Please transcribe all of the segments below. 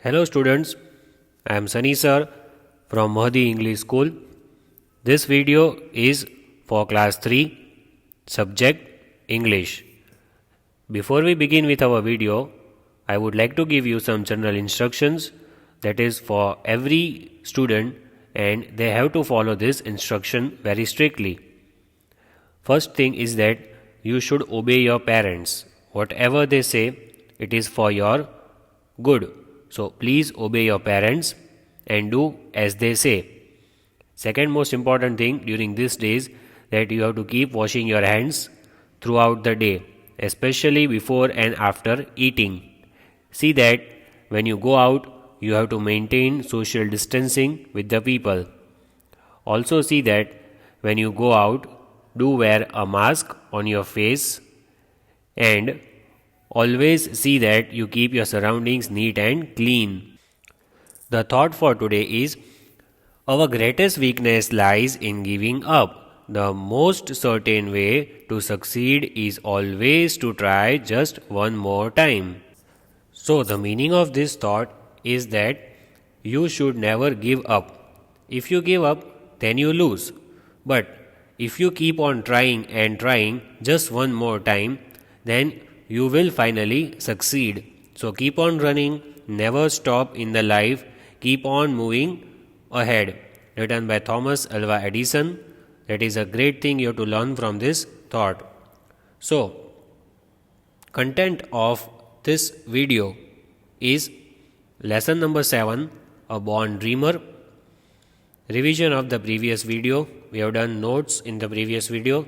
Hello students, I am Sunny sir from Mahdi English School. This video is for class 3 subject English. Before we begin with our video, I would like to give you some general instructions that is for every student and they have to follow this instruction very strictly. First thing is that you should obey your parents. Whatever they say, it is for your good. So please obey your parents and do as they say. Second most important thing during these days that you have to keep washing your hands throughout the day, especially before and after eating. See that when you go out, you have to maintain social distancing with the people. Also see that when you go out, do wear a mask on your face and always see that you keep your surroundings neat and clean. The thought for today is our greatest weakness lies in giving up. The most certain way to succeed is always to try just one more time. So, the meaning of this thought is that you should never give up. If you give up, then you lose. But if you keep on trying and trying just one more time, then you will finally succeed. So keep on running, never stop in the life, keep on moving ahead. Written by Thomas Alva Edison. That is a great thing you have to learn from this thought. So, content of this video is lesson number 7, A Born Dreamer. Revision of the previous video. We have done notes in the previous video.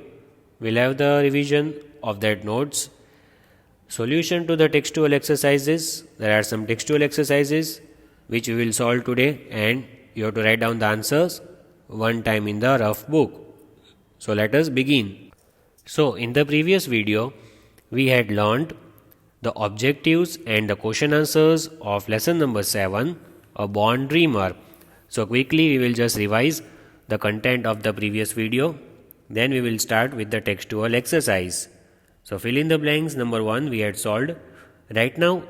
We'll have the revision of that notes. Solution to the textual exercises. There are some textual exercises which we will solve today and you have to write down the answers one time in the rough book. So let us begin. So in the previous video we had learnt the objectives and the question answers of lesson number 7, A Born Dreamer. So quickly we will just revise the content of the previous video. Then we will start with the textual exercise. So fill in the blanks number 1 we had solved. Right now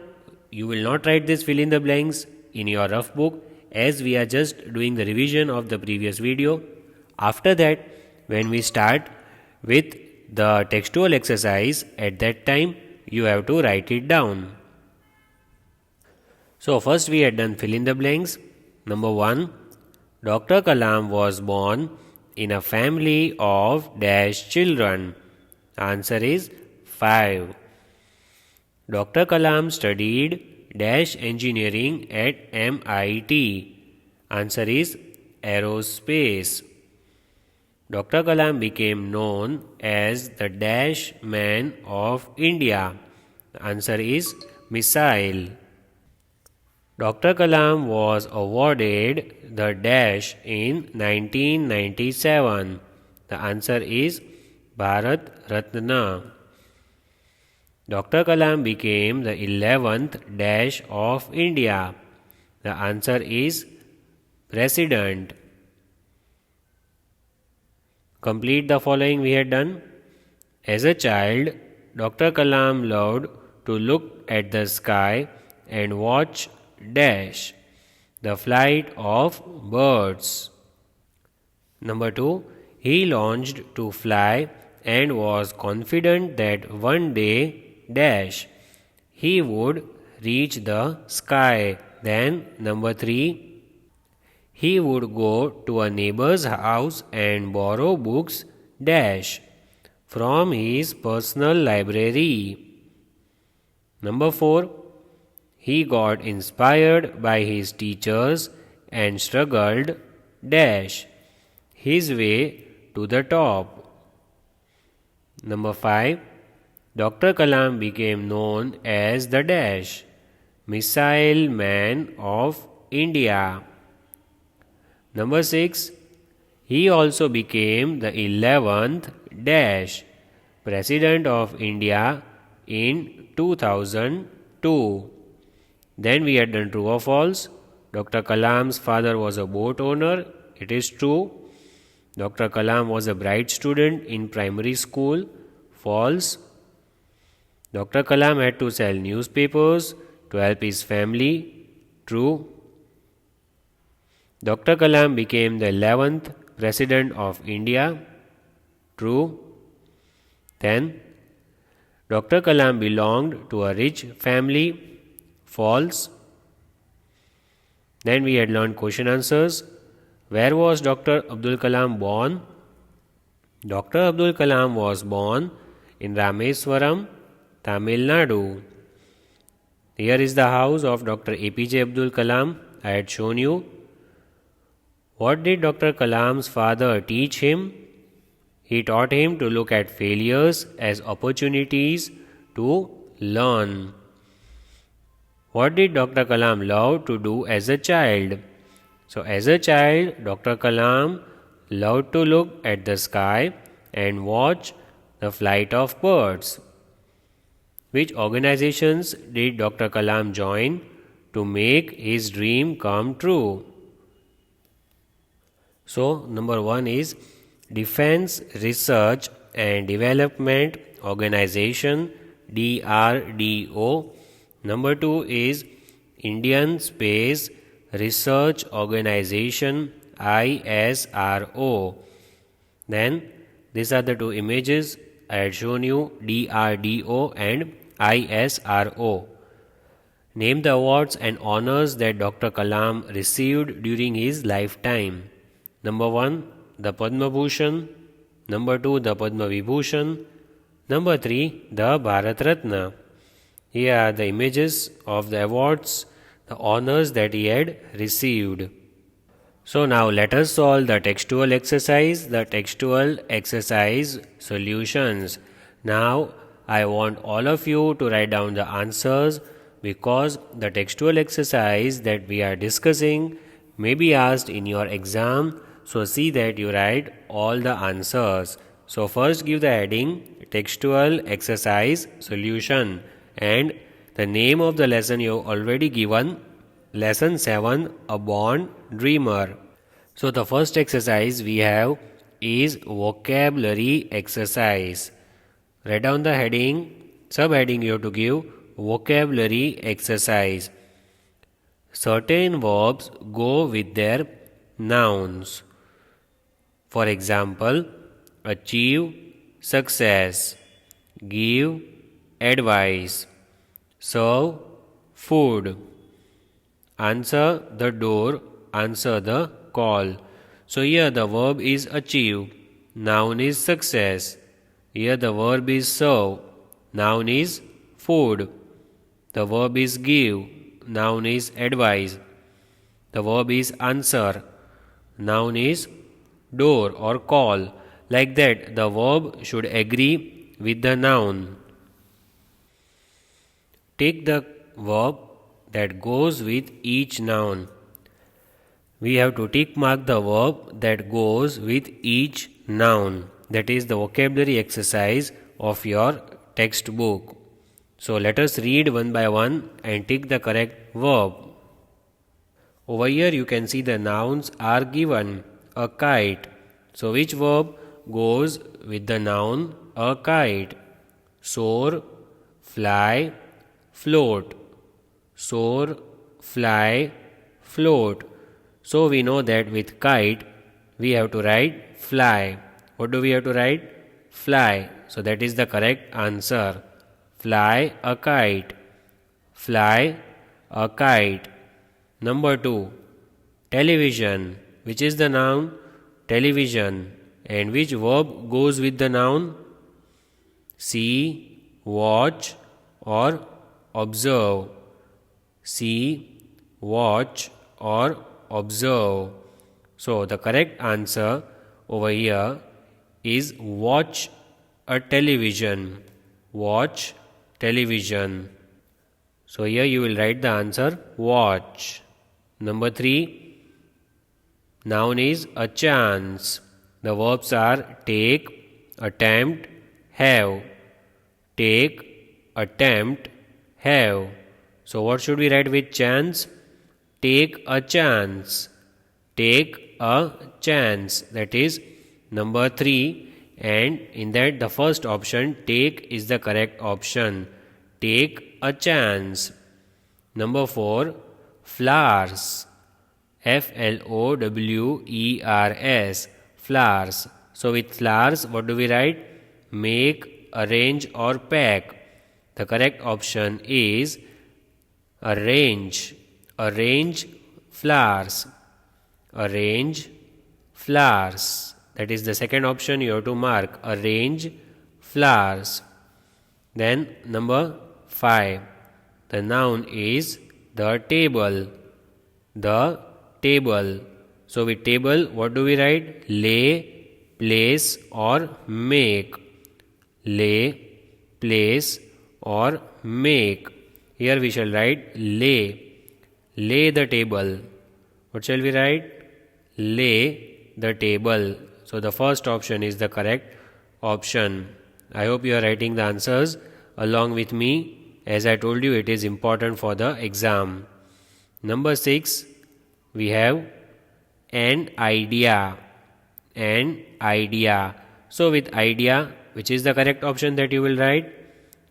you will not write this fill in the blanks in your rough book as we are just doing the revision of the previous video. After that when we start with the textual exercise, at that time you have to write it down. So first we had done fill in the blanks. Number 1, Dr. Kalam was born in a family of dash children. Answer is 5. Dr. Kalam studied dash engineering at MIT. Answer is aerospace. Dr. Kalam became known as the dash man of India. Answer is missile. Dr. Kalam was awarded the dash in 1997. The answer is Bharat Ratna. Dr. Kalam became the 11th dash of India. The answer is President. Complete the following we had done. As a child, Dr. Kalam loved to look at the sky and watch dash the flight of birds. Number 2, he longed to fly and was confident that one day dash he would reach the sky. Then number 3, he would go to a neighbor's house and borrow books dash from his personal library. Number 4, he got inspired by his teachers and struggled dash his way to the top. Number 5, Dr. Kalam became known as the dash missile man of India. Number 6, he also became the 11th dash President of India in 2002. Then we had done true or false. Dr. Kalam's father was a boat owner. It is true. Dr. Kalam was a bright student in primary school. False. Dr. Kalam had to sell newspapers to help his family. True. Dr. Kalam became the 11th President of India. True. Then, Dr. Kalam belonged to a rich family. False. Then we had learned question answers. Where was Dr. Abdul Kalam born? Dr. Abdul Kalam was born in Rameswaram, Tamil Nadu. Here is the house of Dr. APJ Abdul Kalam. I had shown you. What did Dr. Kalam's father teach him? He taught him to look at failures as opportunities to learn. What did Dr. Kalam love to do as a child? So, as a child, Dr. Kalam loved to look at the sky and watch the flight of birds. Which organizations did Dr. Kalam join to make his dream come true? So, number 1 is Defense Research and Development Organization, DRDO. Number 2 is Indian Space Research Organization, ISRO. Then these are the two images I had shown you, DRDO and ISRO. Name the awards and honors that Dr. Kalam received during his lifetime. Number 1, the Padma Bhushan. Number 2, the Padma Vibhushan. Number 3, the Bharat Ratna. Here are the images of the awards, the honors that he had received. So now let us solve the textual exercise solutions. Now I want all of you to write down the answers because the textual exercise that we are discussing may be asked in your exam. So see that you write all the answers. So first give the heading textual exercise solution and the name of the lesson you have already given, lesson 7, A Born Dreamer. So the first exercise we have is vocabulary exercise. Write down the heading, subheading you have to give vocabulary exercise. Certain verbs go with their nouns. For example, achieve success, give advice, serve food, answer the door, answer the call. So here the verb is achieve, noun is success. Here the verb is serve, noun is food. The verb is give, noun is advice. The verb is answer, noun is door or call. Like that, the verb should agree with the noun. Take the verb that goes with each noun. We have to tick mark the verb that goes with each noun. That is the vocabulary exercise of your textbook. So let us read one by one and tick the correct verb. Over here you can see the nouns are given. A kite. So which verb goes with the noun a kite? Soar, fly, float. Soar, fly, float. So we know that with kite we have to write fly. What do we have to write? Fly. So that is the correct answer. Fly a kite. Fly a kite. Number 2, television. Which is the noun? Television. And which verb goes with the noun? See, watch or observe. See, watch or observe. So the correct answer over here is watch a television. Watch television. So here you will write the answer watch. Number 3, noun is a chance. The verbs are take, attempt, have. Take, attempt, have. So what should we write with chance? Take a chance. Take a chance. That is number 3. And in that the first option, take, is the correct option. Take a chance. Number 4, flowers. Flowers. Flowers. So with flowers, what do we write? Make, arrange or pack. The correct option is arrange. Arrange flowers. Arrange flowers. That is the second option you have to mark. Arrange flowers. Then number 5. The noun is the table. The table. So with table, what do we write? Lay, place or make. Lay, place or make. Here we shall write lay. Lay the table. What shall we write? Lay the table. So the first option is the correct option. I hope you are writing the answers along with me. As I told you, it is important for the exam. Number 6, we have an idea. An idea. So with idea, which is the correct option that you will write?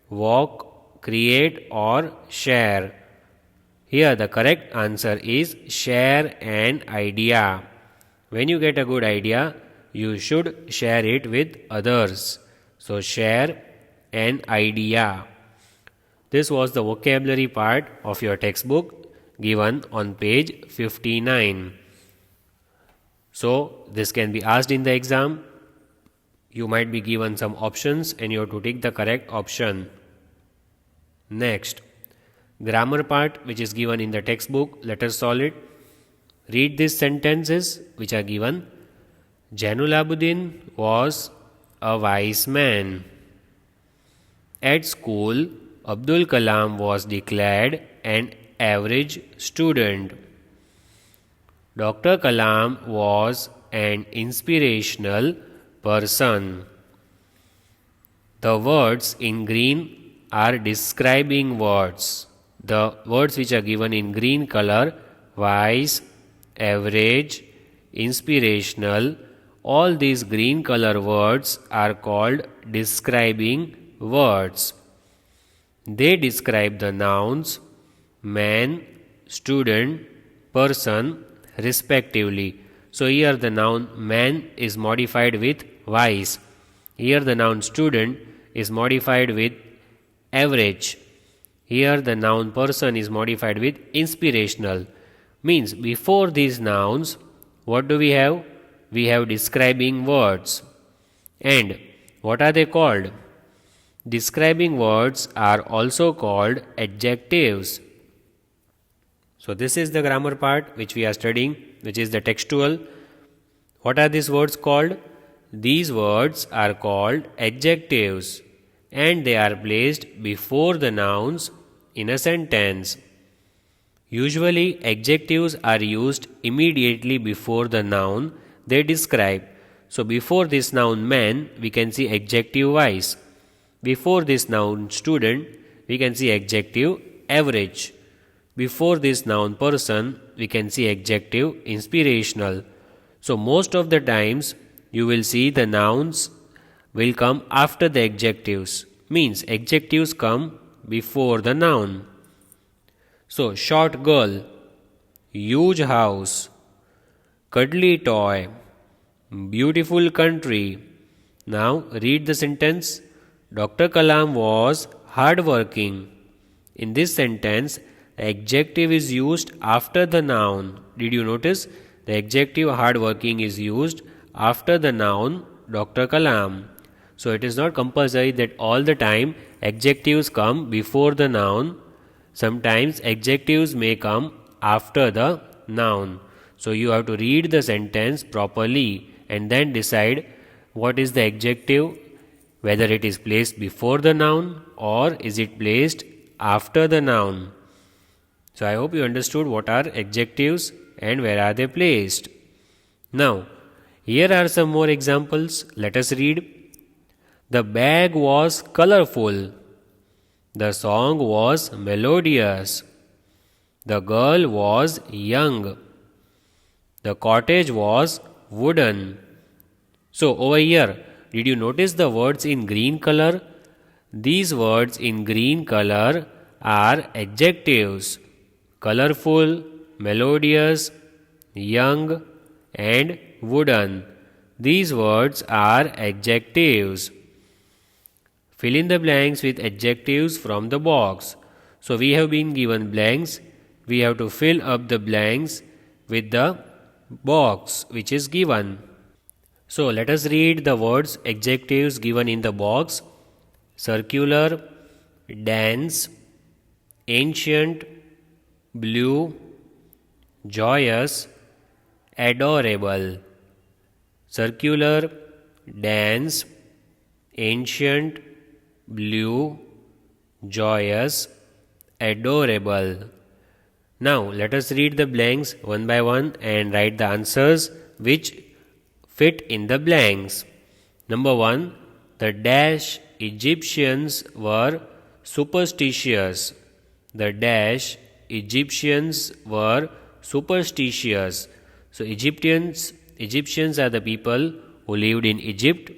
Walk, create or share. Here the correct answer is share an idea. When you get a good idea, you should share it with others. So share an idea. This was the vocabulary part of your textbook given on page 59. So this can be asked in the exam. You might be given some options and you have to take the correct option. Next, grammar part which is given in the textbook. Let us solve it. Read these sentences which are given. Jainul Abidin was a wise man. At school, Abdul Kalam was declared an average student. Dr. Kalam was an inspirational person. The words in green are describing words. The words which are given in green color, wise, average, inspirational, all these green color words are called describing words. They describe the nouns man, student, person respectively. So here the noun man is modified with wise. Here the noun student is modified with average. Here the noun person is modified with inspirational. Means before these nouns, what do we have? We have describing words. And what are they called? Describing words are also called adjectives. So this is the grammar part which we are studying, which is the textual. What are these words called? These words are called adjectives and they are placed before the nouns in a sentence. Usually adjectives are used immediately before the noun they describe. So before this noun man, we can see adjective wise. Before this noun student, we can see adjective average. Before this noun person, we can see adjective inspirational. So most of the times you will see the nouns will come after the adjectives. Means adjectives come before the noun. So short girl, huge house, cuddly toy, beautiful country. Now read the sentence. Dr. Kalam was hardworking. In this sentence, the adjective is used after the noun. Did you notice? The adjective hardworking is used after the noun Dr. Kalam. So it is not compulsory that all the time adjectives come before the noun. Sometimes adjectives may come after the noun. So you have to read the sentence properly and then decide what is the adjective, whether it is placed before the noun or is it placed after the noun. So I hope you understood what are adjectives and where are they placed. Now, here are some more examples. Let us read. The bag was colorful. The song was melodious. The girl was young. The cottage was wooden. So over here, did you notice the words in green color? These words in green color are adjectives. colorful, melodious, young, and wooden. These words are adjectives. Fill in the blanks with adjectives from the box. So we have been given blanks. We have to fill up the blanks with the box which is given. So let us read the words adjectives given in the box. Circular, dense, ancient, blue, joyous, adorable. Circular, dense, ancient, blue, joyous, adorable. Now let us read the blanks one by one and write the answers which fit in the blanks. Number 1. The dash Egyptians were superstitious. The dash Egyptians were superstitious. So Egyptians are the people who lived in Egypt,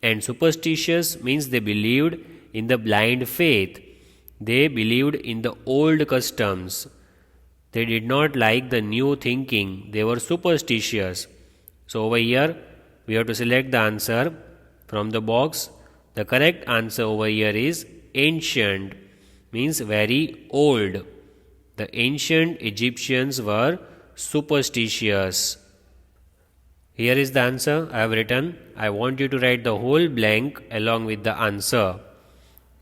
and superstitious means they believed in the blind faith. They believed in the old customs. They did not like the new thinking. They were superstitious. So over here we have to select the answer from the box. The correct answer over here is ancient, means very old. The ancient Egyptians were superstitious. Here is the answer I have written. I want you to write the whole blank along with the answer.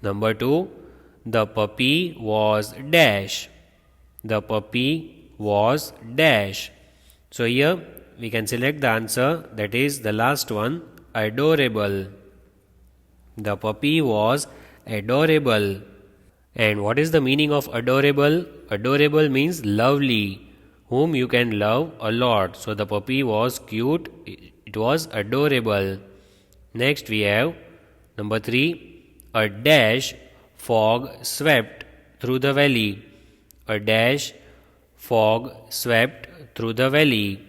Number 2. The puppy was dash. The puppy was dash. So here we can select the answer, that is the last one, adorable. The puppy was adorable. And what is the meaning of adorable? Adorable means lovely, whom you can love a lot. So the puppy was cute, it was adorable. Next we have number 3. A dash fog swept through the valley. A dash fog swept through the valley.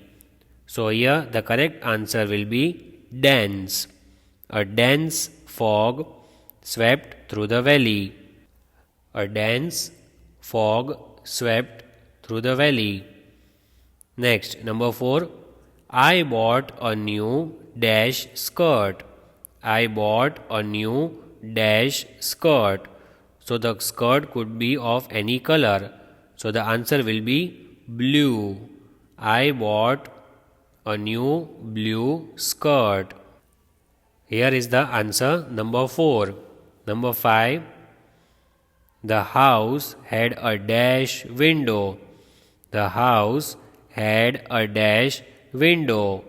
So here the correct answer will be dense. A dense fog swept through the valley. A dense fog swept through the valley. Next, number 4. I bought a new dash skirt. I bought a new dash skirt. So the skirt could be of any color. So the answer will be blue. I bought a new blue skirt. Here is the answer number 4. Number 5. The house had a dash window. The house had a dash window.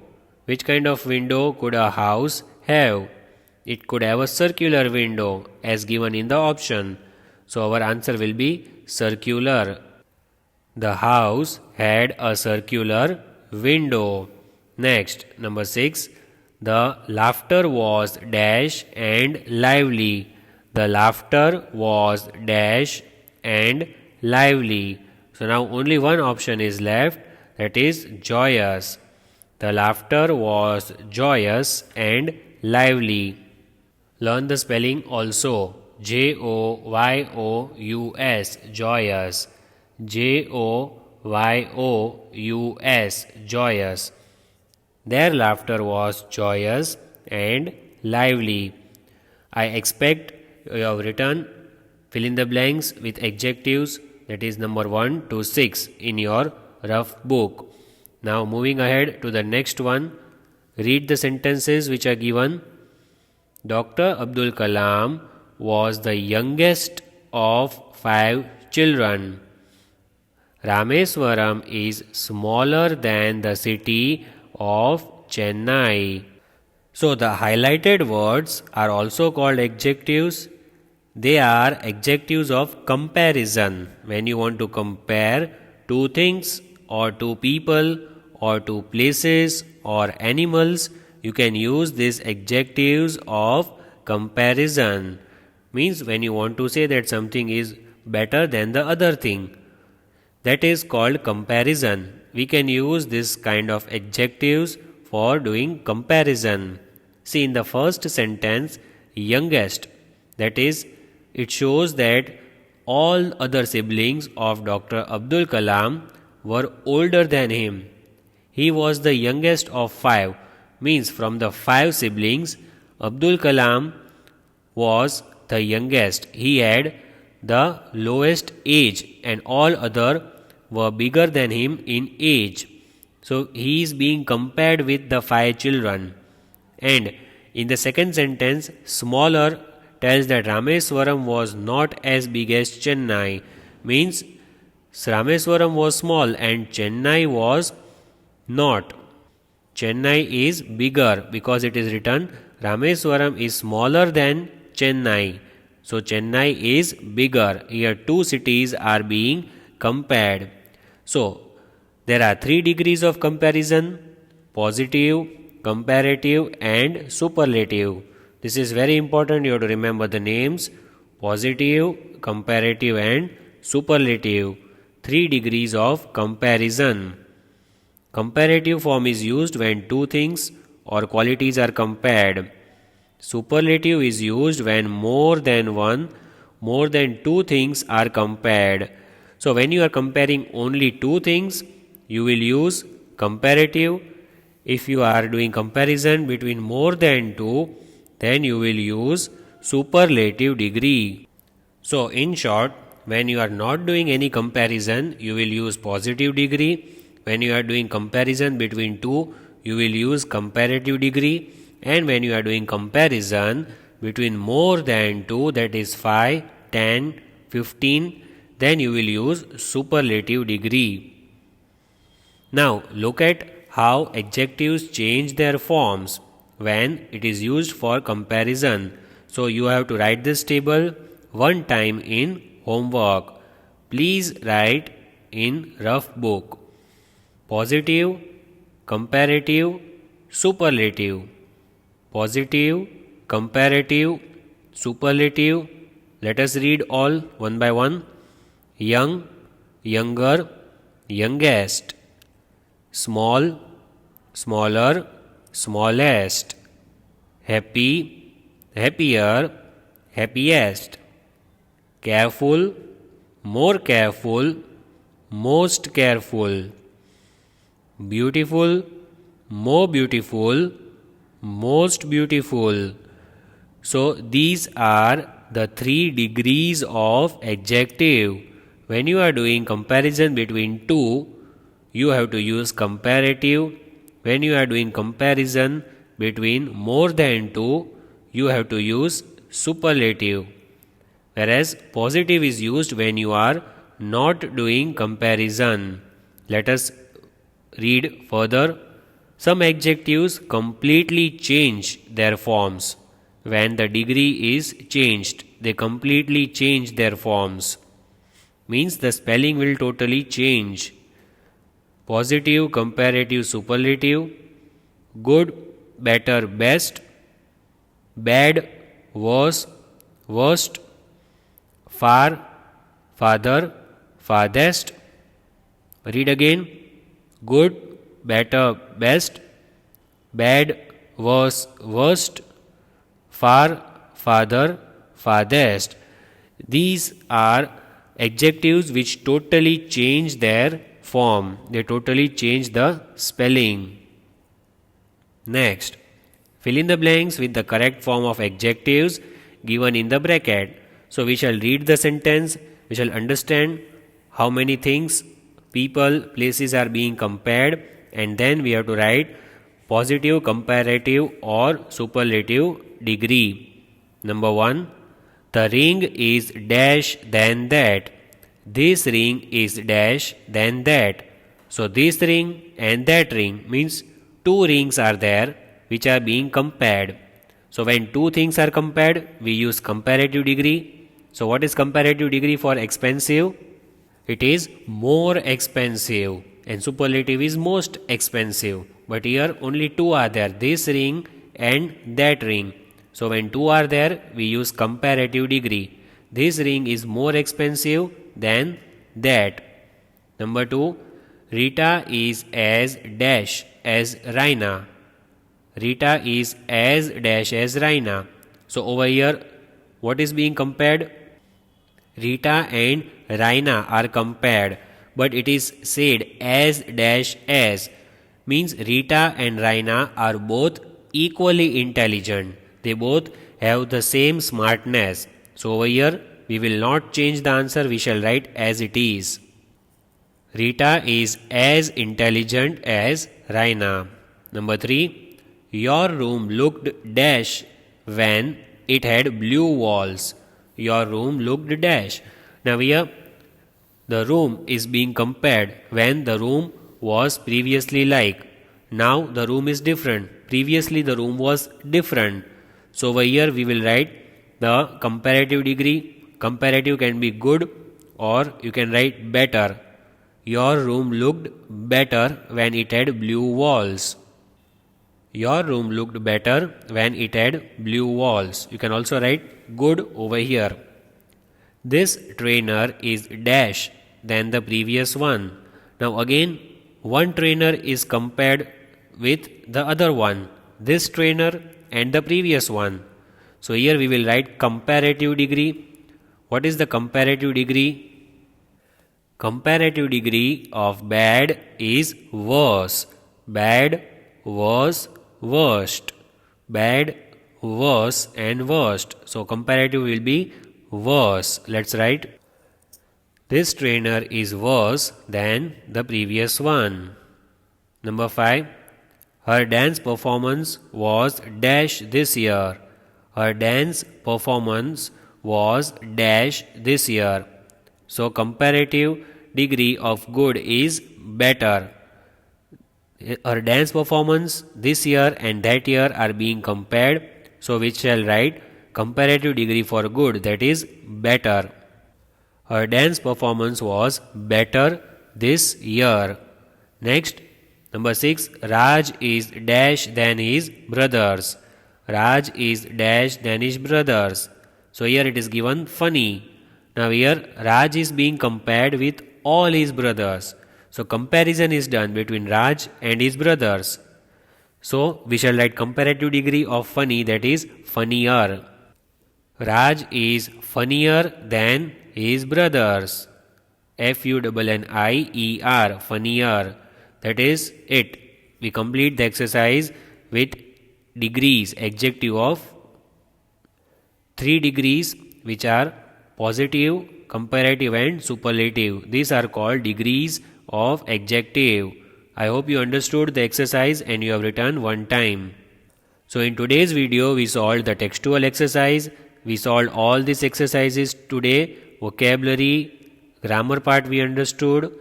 Which kind of window could a house have? It could have a circular window as given in the option. So our answer will be circular. The house had a circular window. Next, number 6. The laughter was dash and lively. The laughter was dash and lively. So now only one option is left, that is joyous. The laughter was joyous and lively. Learn the spelling also. Joyous, joyous. Joyous, joyous. Their laughter was joyous and lively. I expect you have written fill in the blanks with adjectives, that is number 1 to 6 in your rough book. Now moving ahead to the next one, read the sentences which are given. Dr. Abdul Kalam was the youngest of 5 children. Rameswaram is smaller than the city of Chennai. So the highlighted words are also called adjectives. They are adjectives of comparison. When you want to compare two things or two people or two places or animals, you can use these adjectives of comparison. Means when you want to say that something is better than the other thing, that is called comparison. We can use this kind of adjectives for doing comparison. See, in the first sentence, youngest, that is, it shows that all other siblings of Dr. Abdul Kalam were older than him. He was the youngest of 5, means from the 5 siblings, Abdul Kalam was the youngest. He had the lowest age and all other were bigger than him in age. So he is being compared with the 5 children. And in the second sentence, smaller tells that Rameswaram was not as big as Chennai. Means Rameswaram was small and Chennai was not. Chennai is bigger because it is written Rameswaram is smaller than Chennai. So Chennai is bigger. Here 2 cities are being compared. So there are 3 degrees of comparison: positive, comparative and superlative. This is very important. You have to remember the names: positive, comparative and superlative. 3 degrees of comparison. Comparative form is used when 2 things or qualities are compared. Superlative is used when more than 2 things are compared. So when you are comparing only 2 things, you will use comparative. If you are doing comparison between more than 2, then you will use superlative degree. So in short, when you are not doing any comparison, you will use positive degree. When you are doing comparison between 2, you will use comparative degree. And when you are doing comparison between more than 2, that is 5, 10, 15, then you will use superlative degree. Now look at how adjectives change their forms when it is used for comparison. So you have to write this table one time in homework. Please write in rough book. Positive, comparative, superlative. Positive, comparative, superlative. Let us read all one by one. Young, younger, youngest. Small, smaller, smallest. Happy, happier, happiest. Careful, more careful, most careful. Beautiful, more beautiful, most beautiful. So these are the 3 degrees of adjective. When you are doing comparison between 2, you have to use comparative. When you are doing comparison between more than 2, you have to use superlative. Whereas positive is used when you are not doing comparison. Let us read further. Some adjectives completely change their forms. When the degree is changed, they completely change their forms. Means the spelling will totally change. Positive, comparative, superlative. Good, better, best. Bad, worse, worst. Far, farther, farthest. Read again. Good, better, best. Bad, worse, worst. Far, farther, farthest. These are adjectives which totally change their form. They totally change the spelling. Next, fill in the blanks with the correct form of adjectives given in the bracket. So we shall read the sentence, we shall understand how many things, people, places are being compared, and then we have to write positive, comparative or superlative degree. Number 1, the ring is dash than that. This ring is dash than that. So this ring and that ring means 2 rings are there which are being compared. So when 2 things are compared, we use comparative degree. So what is comparative degree for expensive? It is more expensive, and superlative is most expensive. But here only 2 are there, this ring and that ring. So when 2 are there, we use comparative degree. This ring is more expensive than that. Number 2, Rita is as dash as Raina. Rita is as dash as Raina. So over here, what is being compared? Rita and Raina are compared, but it is said as dash as. Means Rita and Raina are both equally intelligent. They both have the same smartness. So over here we will not change the answer, we shall write as it is. Rita is as intelligent as Raina. Number 3. Your room looked dash when it had blue walls. Your room looked dash. Now here the room is being compared when the room was previously like. Now the room is different. Previously the room was different. So over here we will write the comparative degree. Comparative can be good or you can write better. Your room looked better when it had blue walls. Your room looked better when it had blue walls. You can also write good over here. This trainer is dash than the previous one. Now again, one trainer is compared with the other one. This trainer and the previous one. So here we will write comparative degree. What is the comparative degree? Comparative degree of bad is worse. Bad, worse, worst. Bad, worse and worst. So comparative will be worse. Let's write. This trainer is worse than the previous one. Number 5. Her dance performance was dash this year. Her dance performance was dash this year. So comparative degree of good is better. Her dance performance this year and that year are being compared. So we shall write comparative degree for good, that is better. Her dance performance was better this year. Next, number 6. Raj is dash than his brothers. Raj is dash than his brothers. So here it is given funny. Now here Raj is being compared with all his brothers. So comparison is done between Raj and his brothers. So we shall write comparative degree of funny, that is funnier. Raj is funnier than his brothers. Funnier, funnier. That is it. We complete the exercise with degrees, adjective of 3 degrees, which are positive, comparative and superlative. These are called degrees of adjective. I hope you understood the exercise and you have written one time. So in today's video we solved the textual exercise. We solved all these exercises today. Vocabulary, grammar part we understood.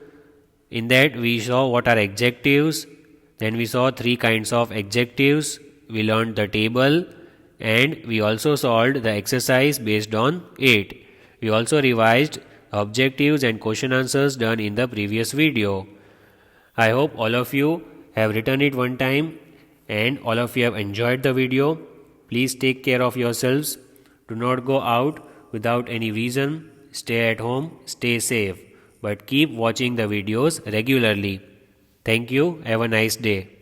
In that we saw what are adjectives. Then we saw 3 kinds of adjectives. We learned the table and we also solved the exercise based on it. We also revised objectives and question answers done in the previous video. I hope all of you have written it one time and all of you have enjoyed the video. Please take care of yourselves. Do not go out without any reason. Stay at home, stay safe. But keep watching the videos regularly. Thank you. Have a nice day.